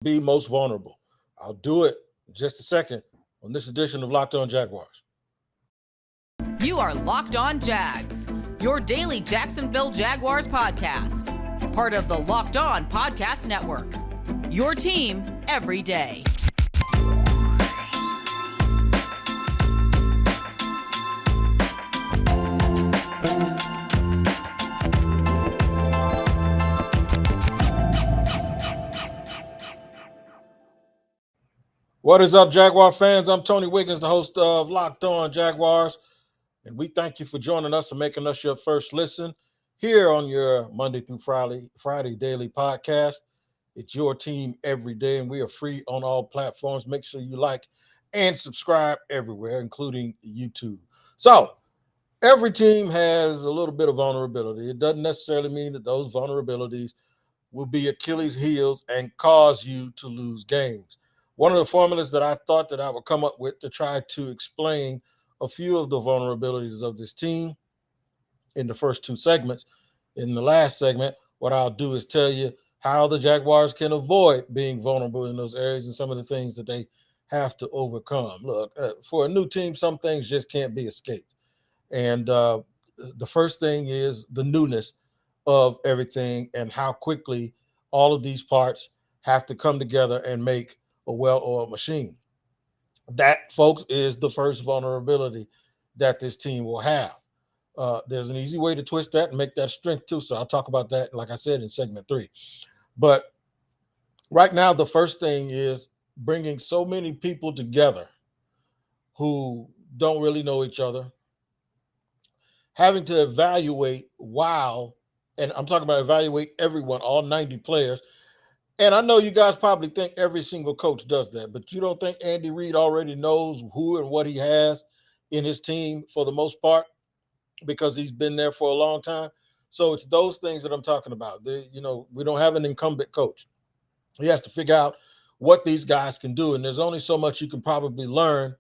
be most vulnerable. I'll do it in just a second on this edition of Locked On Jaguars. You are Locked On Jags, your daily Jacksonville Jaguars podcast. Part of the Locked On Podcast Network. Your team every day. What is up, Jaguar fans? I'm Tony Wiggins, the host of Locked On Jaguars, and we thank you for joining us and making us your first listen here on your Monday through Friday daily podcast. It's your team every day, and we are free on all platforms. Make sure you like and subscribe everywhere, including YouTube. So, every team has a little bit of vulnerability. It doesn't necessarily mean that those vulnerabilities will be Achilles' heels and cause you to lose games. One of the formulas that I thought that I would come up with to try to explain a few of the vulnerabilities of this team in the first two segments. In the last segment, what I'll do is tell you how the Jaguars can avoid being vulnerable in those areas and some of the things that they have to overcome. Look, for a new team, some things just can't be escaped. And the first thing is the newness of everything and how quickly all of these parts have to come together and make a well-oiled machine. That, folks, is the first vulnerability that this team will have. There's an easy way to twist that and make that strength too. So I'll talk about that, like I said, in segment 3. But right now, the first thing is bringing so many people together who don't really know each other, having to evaluate and I'm talking about evaluate everyone, all 90 players. And I know you guys probably think every single coach does that, but you don't think Andy Reid already knows who and what he has in his team for the most part because he's been there for a long time. So it's those things that I'm talking about. We don't have an incumbent coach. He has to figure out what these guys can do. And there's only so much you can probably learn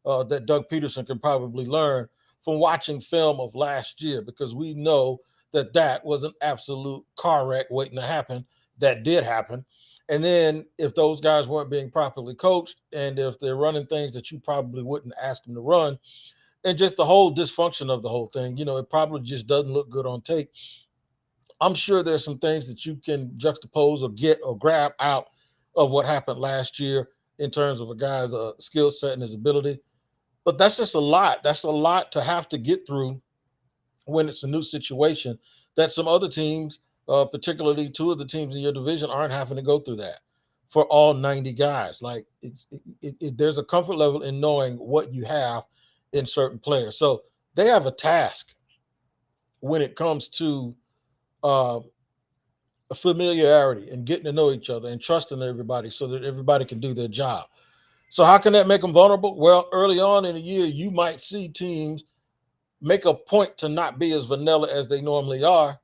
that Doug Peterson can probably learn from watching film of last year, because we know that was an absolute car wreck waiting to happen. That did happen. And then if those guys weren't being properly coached and if they're running things that you probably wouldn't ask them to run, and just the whole dysfunction of the whole thing, it probably just doesn't look good on tape. I'm sure there's some things that you can juxtapose or get or grab out of what happened last year in terms of a guy's skill set and his ability. But that's just a lot. That's a lot to have to get through when it's a new situation that some other teams, particularly two of the teams in your division, aren't having to go through that for all 90 guys. Like there's a comfort level in knowing what you have in certain players. So they have a task when it comes to a familiarity and getting to know each other and trusting everybody so that everybody can do their job. So how can that make them vulnerable? Well, early on in the year, you might see teams make a point to not be as vanilla as they normally are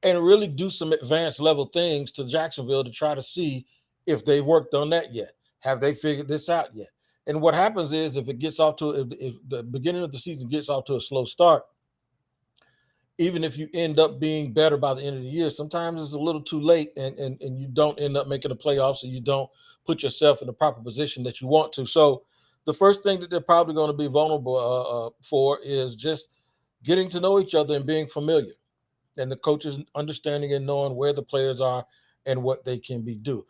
and really do some advanced level things to Jacksonville to try to see if they've worked on that yet. Have they figured this out yet? And what happens is if the beginning of the season gets off to a slow start, even if you end up being better by the end of the year, sometimes it's a little too late and you don't end up making the playoffs, or you don't put yourself in the proper position that you want to. So the first thing that they're probably going to be vulnerable for is just getting to know each other and being familiar, and the coaches understanding and knowing where the players are and what they can do.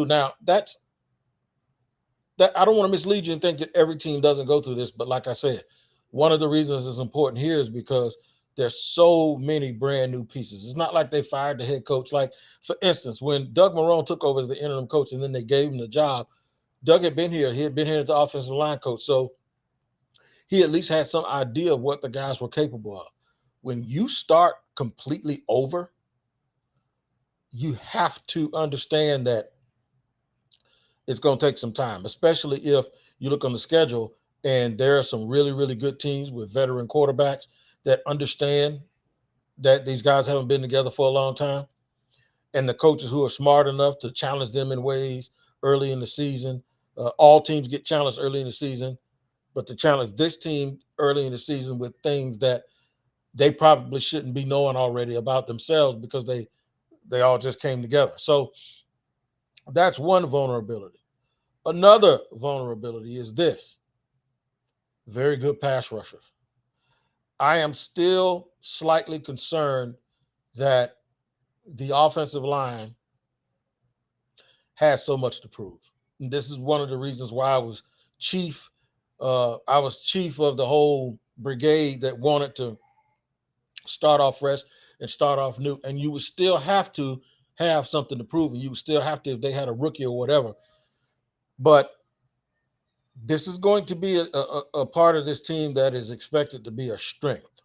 Now, that I don't want to mislead you and think that every team doesn't go through this, but like I said, one of the reasons it's important here is because there's so many brand new pieces. It's not like they fired the head coach. Like, for instance, when Doug Marrone took over as the interim coach and then they gave him the job, Doug had been here. He had been here as the offensive line coach. So he at least had some idea of what the guys were capable of. When you start completely over, you have to understand that it's going to take some time, especially if you look on the schedule and there are some really, really good teams with veteran quarterbacks that understand that these guys haven't been together for a long time, and the coaches who are smart enough to challenge them in ways early in the season. All teams get challenged early in the season, but to challenge this team early in the season with things that they probably shouldn't be knowing already about themselves because they all just came together. So That's one vulnerability. Another vulnerability is this: very good pass rushers. I am still slightly concerned that the offensive line has so much to prove. And this is one of the reasons why I was chief. I was chief of the whole brigade that wanted to start off fresh and start off new. And you would still have to have something to prove, and you would still have to if they had a rookie or whatever. But this is going to be a part of this team that is expected to be a strength.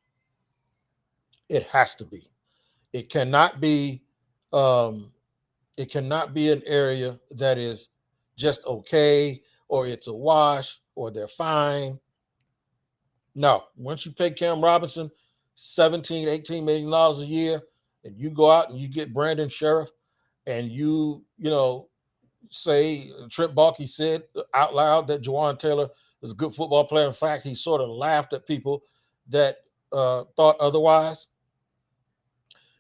It has to be. It cannot be. Um, it cannot be an area that is just okay, or it's a wash, or they're fine. No, once you pay Cam Robinson 17, $18 million a year, and you go out and you get Brandon Sheriff, and say Trent Baalke said out loud that Juwan Taylor is a good football player. In fact, he sort of laughed at people that thought otherwise.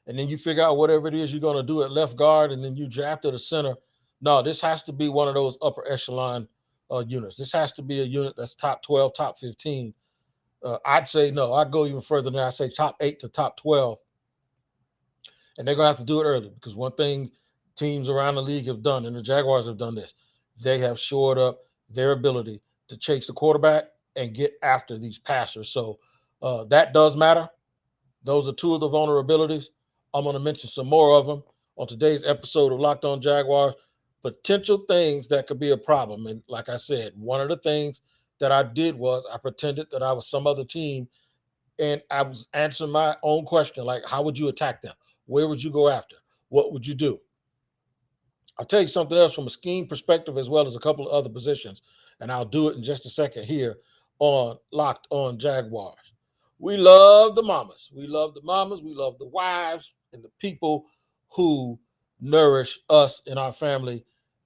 And then you figure out whatever it is you're going to do at left guard, and then you draft at a center. No, this has to be one of those upper echelon units. This has to be a unit that's top 12, top 15. I'd say no. I'd go even further than that. I say top 8 to top 12. And they're going to have to do it early, because one thing teams around the league have done, and the Jaguars have done this, they have shored up their ability to chase the quarterback and get after these passers. So that does matter. Those are two of the vulnerabilities. I'm going to mention some more of them on today's episode of Locked On Jaguars. Potential things that could be a problem. And like I said, one of the things that I did was I pretended that I was some other team, and I was answering my own question, like, how would you attack them? Where would you go after? What would you do? I'll tell you something else from a scheme perspective, as well as a couple of other positions, and I'll do it in just a second here on Locked On Jaguars. We love the mamas. We love the mamas. We love the wives and the people who nourish us and our family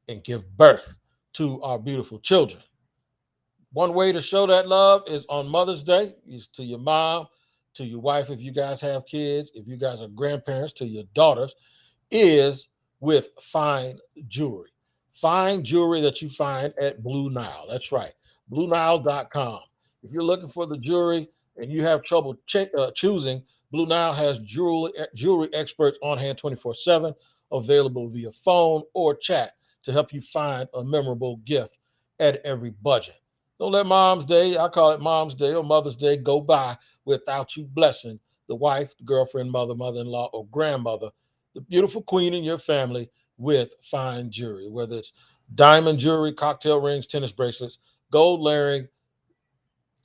and give birth to our beautiful children. One way to show that love is on Mother's Day, is to your mom, to your wife if you guys have kids, if you guys are grandparents, to your daughters, is with fine jewelry. Fine jewelry that you find at Blue Nile. That's right, BlueNile.com. If you're looking for the jewelry and you have trouble choosing, Blue Nile has jewelry experts on hand 24/7, available via phone or chat to help you find a memorable gift at every budget. Don't let Mom's Day, I call it Mom's Day or Mother's Day, go by without you blessing the wife, the girlfriend, mother, mother-in-law, or grandmother, the beautiful queen in your family, with fine jewelry, whether it's diamond jewelry, cocktail rings, tennis bracelets, gold layering,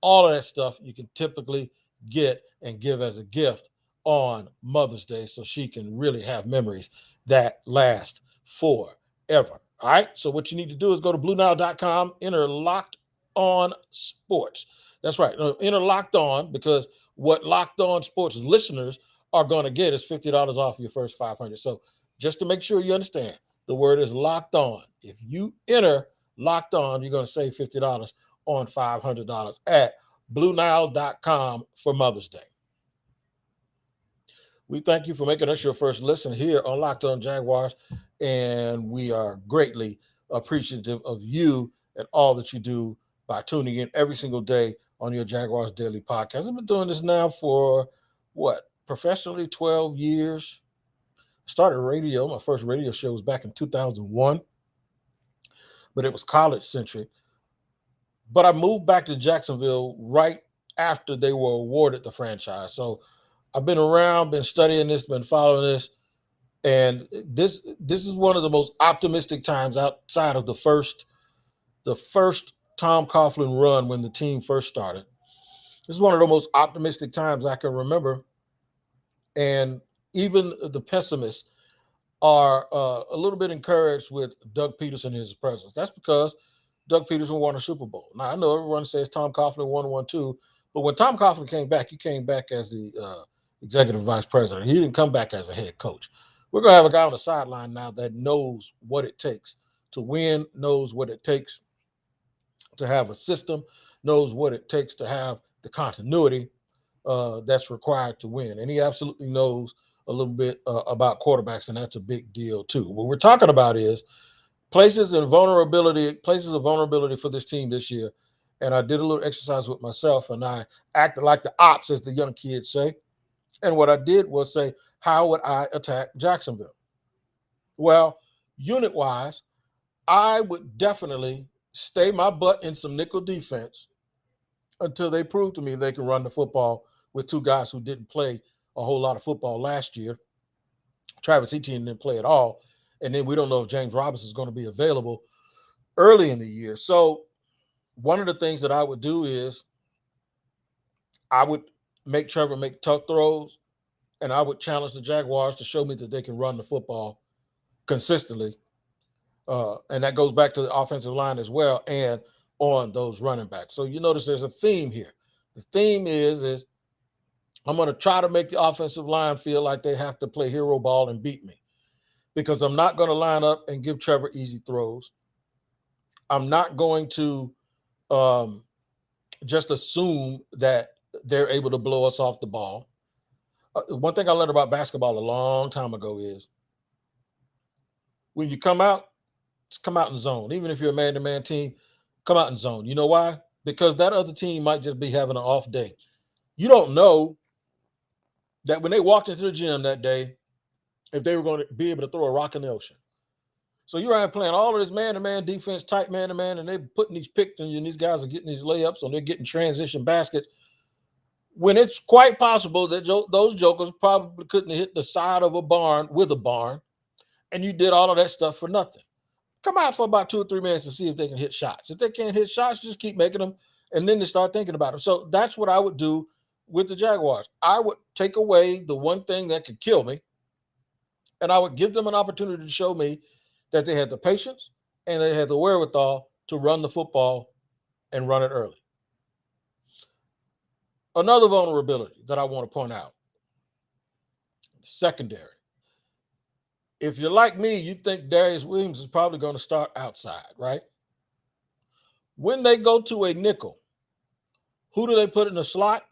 all of that stuff you can typically get and give as a gift on Mother's Day, so she can really have memories that last forever. All right. So what you need to do is go to BlueNile.com, enter Locked On Sports. That's right. Enter Locked On, because what Locked On Sports listeners are going to get is $50 off your first 500. So just to make sure you understand, the word is Locked On. If you enter Locked On, you're going to save $50 on $500 at BlueNile.com for Mother's Day. We thank you for making us your first listen here on Locked On Jaguars, and we are greatly appreciative of you and all that you do by tuning in every single day on your Jaguars Daily Podcast. I've been doing this now for, professionally 12 years. Started radio. My first radio show was back in 2001, but it was college-centric. But I moved back to Jacksonville right after they were awarded the franchise. So I've been around, been studying this, been following this, and this is one of the most optimistic times outside of the first Tom Coughlin run when the team first started. This is one of the most optimistic times I can remember, and even the pessimists are a little bit encouraged with Doug Peterson and his presence. That's because Doug Peterson won a Super Bowl. Now, I know everyone says Tom Coughlin won one too, but when Tom Coughlin came back, he came back as the executive vice president. He didn't come back as a head coach. We're going to have a guy on the sideline now that knows what it takes to win, knows what it takes to have a system, knows what it takes to have the continuity that's required to win. And he absolutely knows a little bit about quarterbacks, and that's a big deal too. What we're talking about is places of vulnerability for this team this year. And I did a little exercise with myself, and I acted like the ops, as the young kids say. And what I did was say, how would I attack Jacksonville? Well, unit wise, I would definitely stay my butt in some nickel defense until they prove to me they can run the football with two guys who didn't play a whole lot of football last year. Travis Etienne didn't play at all. And then we don't know if James Robinson is going to be available early in the year. So one of the things that I would do is I would make Trevor make tough throws, and I would challenge the Jaguars to show me that they can run the football consistently. And that goes back to the offensive line as well and on those running backs. So you notice there's a theme here. The theme is I'm going to try to make the offensive line feel like they have to play hero ball and beat me, because I'm not going to line up and give Trevor easy throws. I'm not going to just assume that they're able to blow us off the ball. One thing I learned about basketball a long time ago is when you come out, just come out in zone. Even if you're a man-to-man team, come out in zone. You know why? Because that other team might just be having an off day. You don't know that when they walked into the gym that day, if they were going to be able to throw a rock in the ocean. So you're out playing all of this man-to-man defense, tight man-to-man, and they're putting these picks on you, and these guys are getting these layups, and they're getting transition baskets, when it's quite possible that those jokers probably couldn't hit the side of a barn with a barn, and you did all of that stuff for nothing. Come out for about 2 or 3 minutes and see if they can hit shots. If they can't hit shots, just keep making them, and then they start thinking about them. So that's what I would do with the Jaguars. I would take away the one thing that could kill me, and I would give them an opportunity to show me that they had the patience and they had the wherewithal to run the football and run it early. Another vulnerability that I want to point out, secondary. If you're like me, you think Darius Williams is probably going to start outside, right? When they go to a nickel, who do they put in the slot?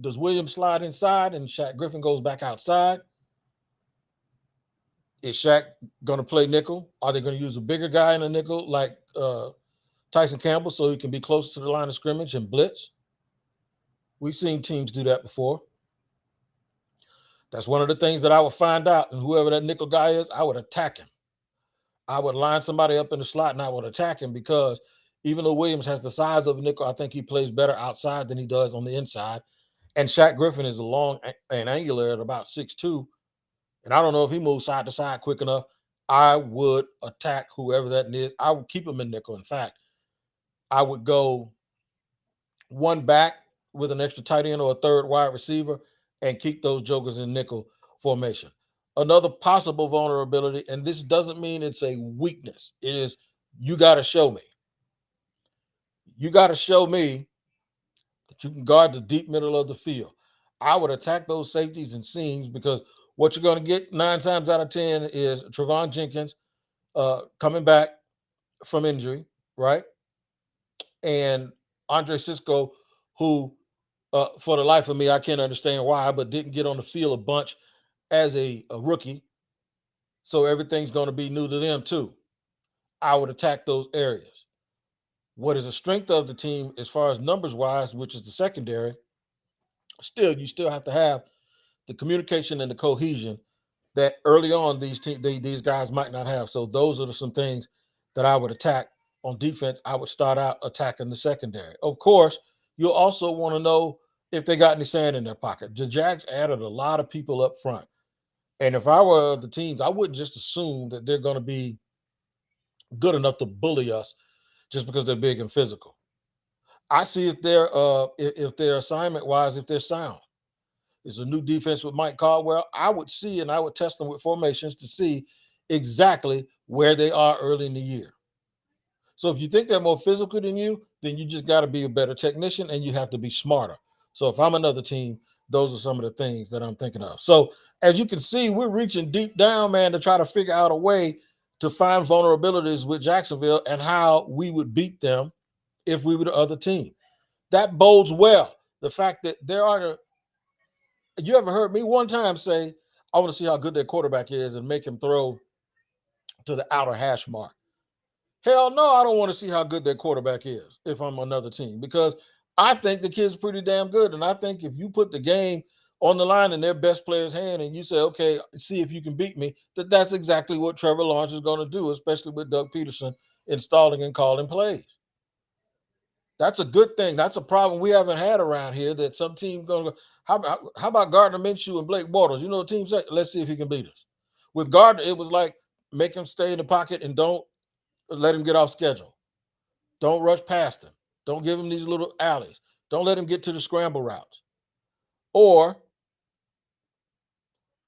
Does Williams slide inside and Shaq Griffin goes back outside? Is Shaq going to play nickel? Are they going to use a bigger guy in a nickel like Tyson Campbell so he can be closer to the line of scrimmage and blitz? We've seen teams do that before. That's one of the things that I would find out. And whoever that nickel guy is, I would attack him. I would line somebody up in the slot and I would attack him, because even though Williams has the size of a nickel, I think he plays better outside than he does on the inside. And Shaq Griffin is long and angular at about 6'2". And I don't know if he moves side to side quick enough. I would attack whoever that is. I would keep him in nickel. In fact, I would go one back with an extra tight end or a third wide receiver and keep those jokers in nickel formation. Another possible vulnerability, and this doesn't mean it's a weakness. It is, you got to show me. You got to show me that you can guard the deep middle of the field. I would attack those safeties and seams, because what you're going to get 9 times out of 10 is Trevon Jenkins coming back from injury, right? And Andre Cisco, who for the life of me, I can't understand why, but didn't get on the field a bunch as a rookie. So everything's going to be new to them too. I would attack those areas. What is the strength of the team as far as numbers wise, which is the secondary, you still have to have the communication and the cohesion that early on these guys might not have. So those are some things that I would attack on defense. I would start out attacking the secondary. Of course, you'll also want to know if they got any sand in their pocket. The Jags added a lot of people up front. And if I were the teams, I wouldn't just assume that they're going to be good enough to bully us just because they're big and physical. I see if they're assignment wise, if they're sound. It's a new defense with Mike Caldwell. I would see, and I would test them with formations to see exactly where they are early in the year. So if you think they're more physical than you, then you just got to be a better technician and you have to be smarter. So if I'm another team, those are some of the things that I'm thinking of. So as you can see, we're reaching deep down, man, to try to figure out a way to find vulnerabilities with Jacksonville and how we would beat them if we were the other team. That bodes well. The fact that you ever heard me one time say, I want to see how good their quarterback is and make him throw to the outer hash mark. Hell no, I don't want to see how good their quarterback is if I'm another team, because I think the kid's pretty damn good. And I think if you put the game on the line in their best player's hand and you say, okay, see if you can beat me, that's exactly what Trevor Lawrence is going to do, especially with Doug Peterson installing and calling plays. That's a good thing. That's a problem we haven't had around here, that some team going to go, how about Gardner Minshew and Blake Bortles? You know what team say? Let's see if he can beat us. With Gardner, it was like, make him stay in the pocket and don't let him get off schedule. Don't rush past him. Don't give him these little alleys. Don't let him get to the scramble routes. Or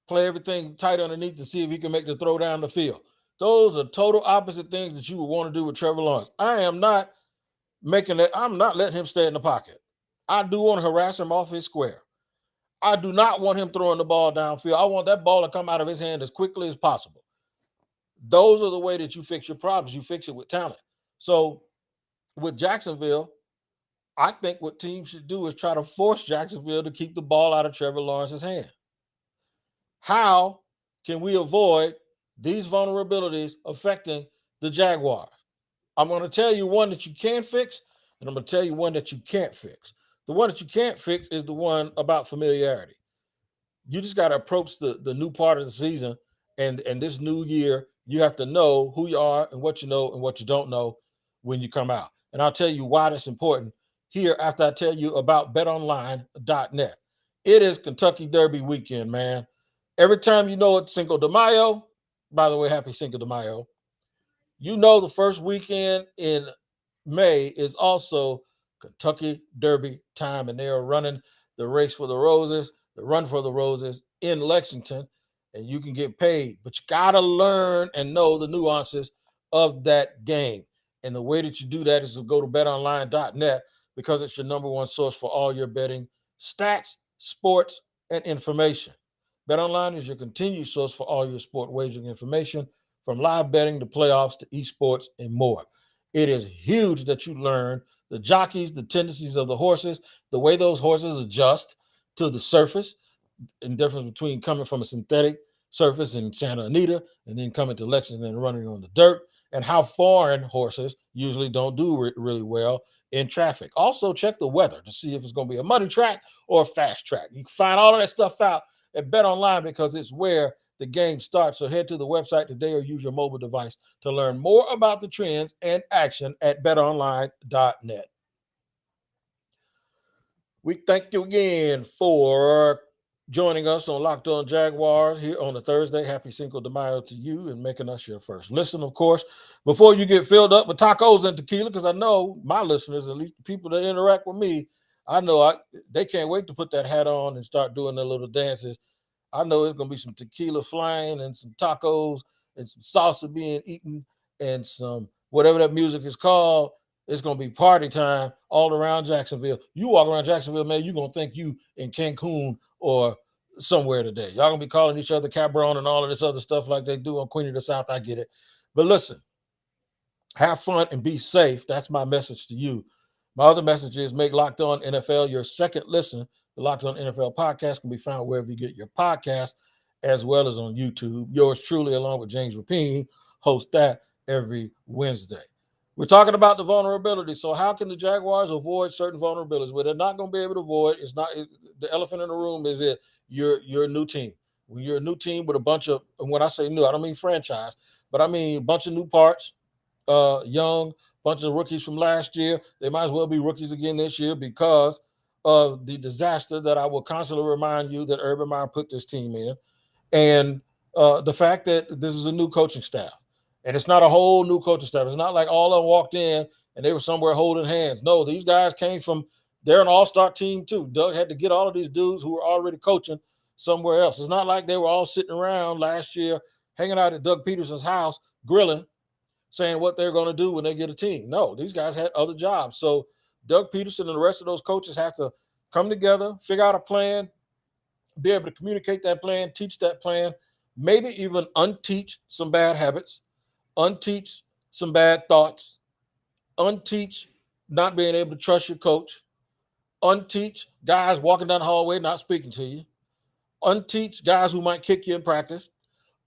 play everything tight underneath to see if he can make the throw down the field. Those are total opposite things that you would want to do with Trevor Lawrence. I'm not letting him stay in the pocket. I do want to harass him off his square. I do not want him throwing the ball downfield. I want that ball to come out of his hand as quickly as possible. Those are the way that you fix your problems. You fix it with talent. So with Jacksonville, I think what teams should do is try to force Jacksonville to keep the ball out of Trevor Lawrence's hand. How can we avoid these vulnerabilities affecting the Jaguars? I'm going to tell you one that you can fix, and I'm going to tell you one that you can't fix. The one that you can't fix is the one about familiarity. You just got to approach the new part of the season and this new year. You have to know who you are and what you know and what you don't know when you come out. And I'll tell you why that's important here after I tell you about betonline.net. It is Kentucky Derby weekend, man. Every time you know it's Cinco de Mayo, by the way, happy Cinco de Mayo, you know the first weekend in May is also Kentucky Derby time, and they are running the race for the roses, the run for the roses in Lexington, and you can get paid. But you got to learn and know the nuances of that game. And the way that you do that is to go to betonline.net, because it's your number one source for all your betting stats, sports, and information. BetOnline is your continued source for all your sport wagering information, from live betting to playoffs to esports and more. It is huge that you learn the jockeys, the tendencies of the horses, the way those horses adjust to the surface, and difference between coming from a synthetic surface in Santa Anita and then coming to Lexington and running on the dirt, and how foreign horses usually don't do really well in traffic. Also, check the weather to see if it's going to be a muddy track or a fast track. You can find all of that stuff out at BetOnline, because it's where the game starts. So head to the website today or use your mobile device to learn more about the trends and action at betonline.net. We thank you again for joining us on Locked On Jaguars here on a Thursday. Happy Cinco de Mayo to you, and making us your first listen, of course. Before you get filled up with tacos and tequila, because I know my listeners, at least the people that interact with me, I know they can't wait to put that hat on and start doing their little dances. I know it's going to be some tequila flying and some tacos and some salsa being eaten and some whatever that music is called. It's going to be party time all around Jacksonville. You walk around Jacksonville, man, you're going to think you in Cancun or somewhere today. Y'all going to be calling each other Cabron and all of this other stuff like they do on Queen of the South. I get it. But listen, have fun and be safe. That's my message to you. My other message is make Locked On NFL your second listen. The Locked On NFL podcast can be found wherever you get your podcast, as well as on YouTube. Yours truly, along with James Rapine, host that every Wednesday. We're talking about the vulnerability. So how can the Jaguars avoid certain vulnerabilities? Well, they're not going to be able to avoid. The elephant in the room is that you're a new team. When you're a new team with a bunch of, and when I say new, I don't mean franchise, but I mean a bunch of new parts, young, bunch of rookies from last year. They might as well be rookies again this year because of the disaster that I will constantly remind you that Urban Meyer put this team in. And the fact that this is a new coaching staff. And it's not a whole new coaching staff. It's not like all of them walked in and they were somewhere holding hands. No, these guys came from, they're an all-star team too. Doug had to get all of these dudes who were already coaching somewhere else. It's not like they were all sitting around last year hanging out at Doug Peterson's house, grilling, saying what they're going to do when they get a team. No, these guys had other jobs. So Doug Peterson and the rest of those coaches have to come together, figure out a plan, be able to communicate that plan, teach that plan, maybe even unteach some bad habits, unteach some bad thoughts, unteach not being able to trust your coach, unteach guys walking down the hallway not speaking to you, unteach guys who might kick you in practice,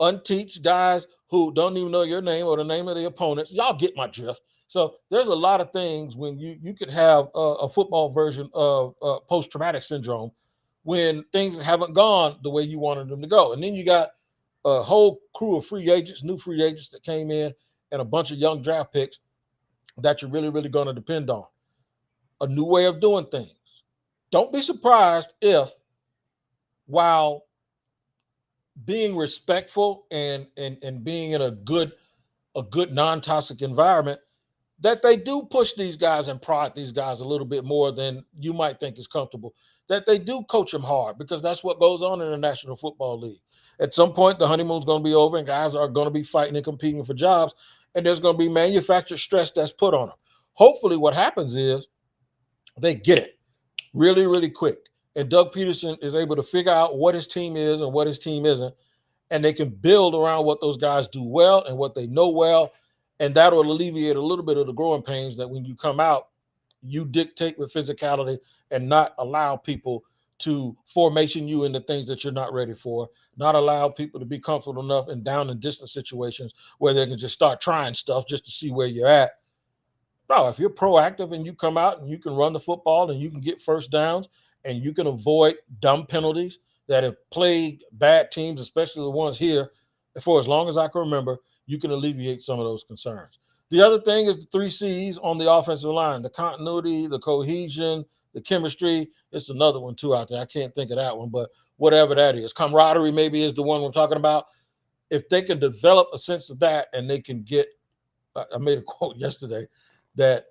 unteach guys who don't even know your name or the name of the opponents. Y'all get my drift. So there's a lot of things when you could have a football version of post-traumatic syndrome when things haven't gone the way you wanted them to go. And then you got a whole crew of free agents, new free agents that came in, and a bunch of young draft picks that you're really, really going to depend on. A new way of doing things. Don't be surprised if, while being respectful and being in a good non-toxic environment, that they do push these guys and prod these guys a little bit more than you might think is comfortable, that they do coach them hard, because that's what goes on in the National Football League. At some point, the honeymoon's going to be over and guys are going to be fighting and competing for jobs, and there's going to be manufactured stress that's put on them. Hopefully what happens is they get it really, really quick. And Doug Peterson is able to figure out what his team is and what his team isn't, and they can build around what those guys do well and what they know well, and that will alleviate a little bit of the growing pains that when you come out, you dictate with physicality and not allow people to formation you into things that you're not ready for, not allow people to be comfortable enough in down and distant situations where they can just start trying stuff just to see where you're at. Bro, if you're proactive and you come out and you can run the football and you can get first downs and you can avoid dumb penalties that have plagued bad teams, especially the ones here, for as long as I can remember, you can alleviate some of those concerns. The other thing is the 3 C's on the offensive line: the continuity, the cohesion, the chemistry. It's another one too out there. I can't think of that one, but whatever that is. Camaraderie maybe is the one we're talking about. If they can develop a sense of that and they can get, I made a quote yesterday that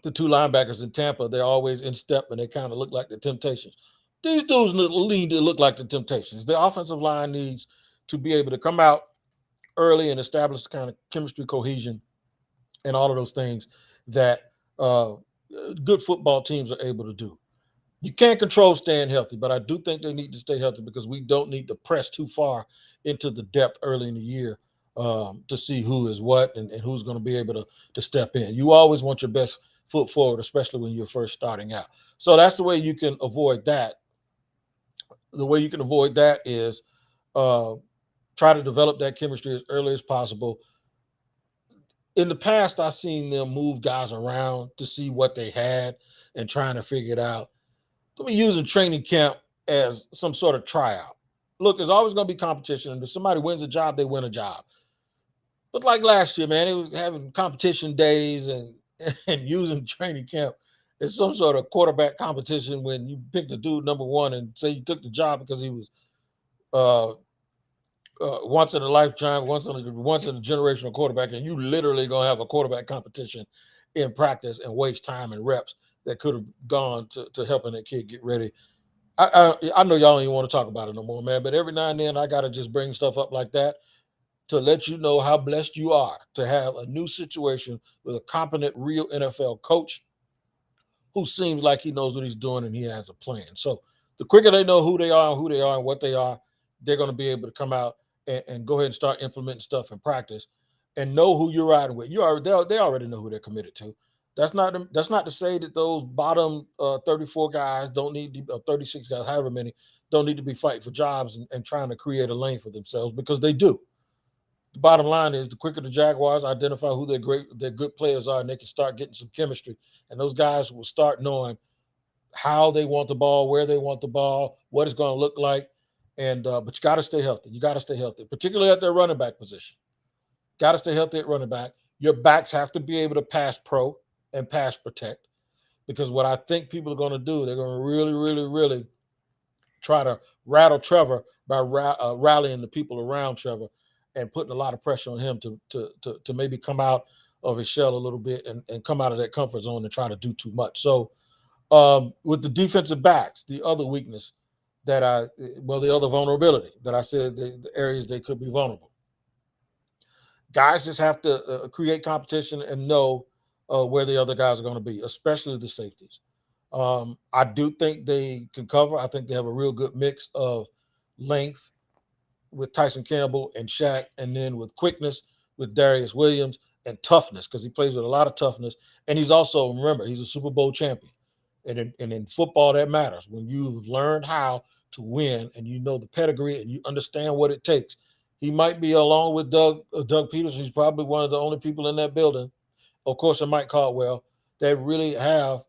the 2 linebackers in Tampa, they're always in step and they kind of look like the Temptations. These dudes need to look like the Temptations. The offensive line needs to be able to come out early and establish the kind of chemistry, cohesion, and all of those things that good football teams are able to do. You can't control staying healthy, but I do think they need to stay healthy because we don't need to press too far into the depth early in the year to see who is what and who's going to be able to step in. You always want your best foot forward, especially when you're first starting out. So that's the way you can avoid that. The way you can avoid that is try to develop that chemistry as early as possible. In the past, I've seen them move guys around to see what they had and trying to figure it out. Don't be using training camp as some sort of tryout. Look, there's always going to be competition. And if somebody wins a job, they win a job. But like last year, man, it was having competition days and using training camp as some sort of quarterback competition when you pick the dude number 1 and say you took the job because he was once in a lifetime, once in a generational quarterback, and you literally gonna have a quarterback competition in practice and waste time and reps that could have gone to helping that kid get ready. I know y'all don't even want to talk about it no more, man, but every now and then I gotta just bring stuff up like that to let you know how blessed you are to have a new situation with a competent, real NFL coach who seems like he knows what he's doing and he has a plan. So the quicker they know who they are and what they are, they're going to be able to come out and go ahead and start implementing stuff in practice and know who you're riding with. They already know who they're committed to. That's not to say that those bottom 34 guys don't need to, 36 guys, however many, don't need to be fighting for jobs and trying to create a lane for themselves, because they do. The bottom line is the quicker the Jaguars identify who their good players are, and they can start getting some chemistry, and those guys will start knowing how they want the ball, where they want the ball, what it's going to look like. And but you got to stay healthy. You got to stay healthy, particularly at their running back position. Got to stay healthy at running back. Your backs have to be able to pass pro and pass protect, because what I think people are going to do, they're going to really, really, really try to rattle Trevor by rallying the people around Trevor and putting a lot of pressure on him to maybe come out of his shell a little bit and come out of that comfort zone and try to do too much. So with the defensive backs, the other weakness the other vulnerability that I said, the areas they could be vulnerable. Guys just have to create competition and know where the other guys are going to be, especially the safeties. I do think they can cover. I think they have a real good mix of length with Tyson Campbell and Shaq, and then with quickness with Darius Williams, and toughness, because he plays with a lot of toughness. And he's also, remember, he's a Super Bowl champion. And in football, that matters. When you've learned how to win and you know the pedigree and you understand what it takes, He might be along with Doug Peterson. He's probably one of the only people in that building, of course, and Mike Caldwell, that really have.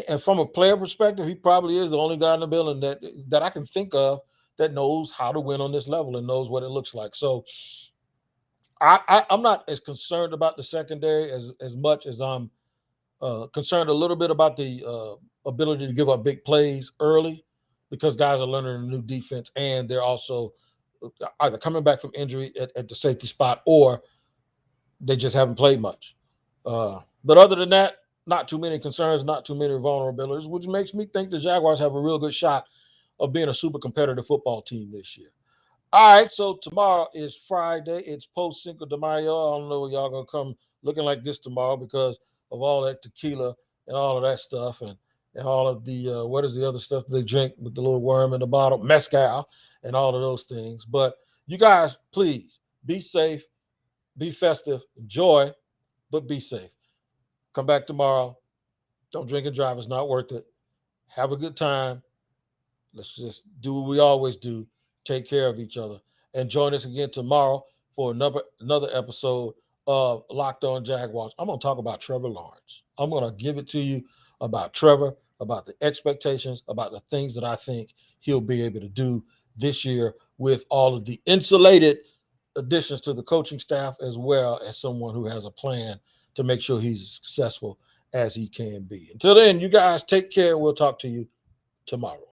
And from a player perspective, he probably is the only guy in the building that I can think of that knows how to win on this level and knows what it looks like. So I'm not as concerned about the secondary as much as I'm concerned a little bit about the ability to give up big plays early, because guys are learning a new defense and they're also either coming back from injury at the safety spot, or they just haven't played much. But other than that, not too many concerns, not too many vulnerabilities, which makes me think the Jaguars have a real good shot of being a super competitive football team this year. All right, so tomorrow is Friday. It's post Cinco de Mayo. I don't know if y'all gonna come looking like this tomorrow because of all that tequila and all of that stuff, and all of the what is the other stuff they drink with the little worm in the bottle, mezcal, and all of those things. But you guys, please be safe, be festive, enjoy, but be safe. Come back tomorrow. Don't drink and drive. It's not worth it. Have a good time. Let's just do what we always do. Take care of each other. And join us again tomorrow for another episode of Locked On Jaguars. I'm going to talk about Trevor Lawrence. I'm going to give it to you about Trevor, about the expectations, about the things that I think he'll be able to do this year with all of the insulated additions to the coaching staff, as well as someone who has a plan to make sure he's as successful as he can be. Until then, you guys take care. We'll talk to you tomorrow.